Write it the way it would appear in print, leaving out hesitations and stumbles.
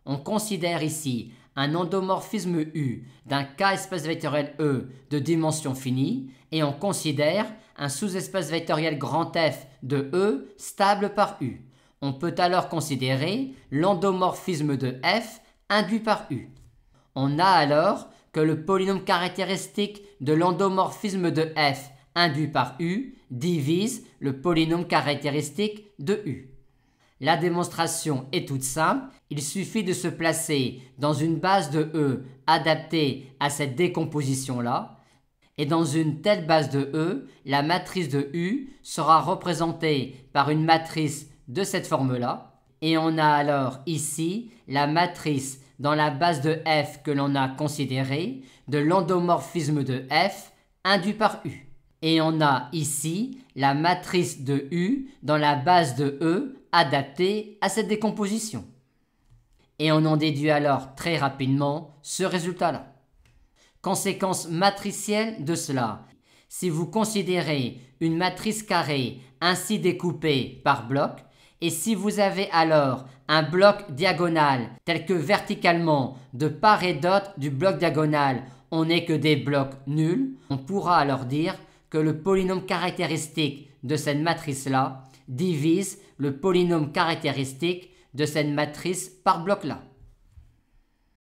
on considère ici un endomorphisme U d'un K espace vectoriel E de dimension finie et on considère un sous-espace vectoriel grand F de E stable par U. On peut alors considérer l'endomorphisme de F induit par U. On a alors que le polynôme caractéristique de l'endomorphisme de F induit par U divise le polynôme caractéristique de U. La démonstration est toute simple, il suffit de se placer dans une base de E adaptée à cette décomposition-là, et dans une telle base de E, la matrice de U sera représentée par une matrice de cette forme-là, et on a alors ici la matrice dans la base de F que l'on a considérée de l'endomorphisme de F induit par U. Et on a ici la matrice de U dans la base de E adaptée à cette décomposition. Et on en déduit alors très rapidement ce résultat-là. Conséquence matricielle de cela. Si vous considérez une matrice carrée ainsi découpée par bloc, et si vous avez alors un bloc diagonal tel que verticalement de part et d'autre du bloc diagonal on n'est que des blocs nuls, on pourra alors dire que le polynôme caractéristique de cette matrice-là divise le polynôme caractéristique de cette matrice par bloc-là.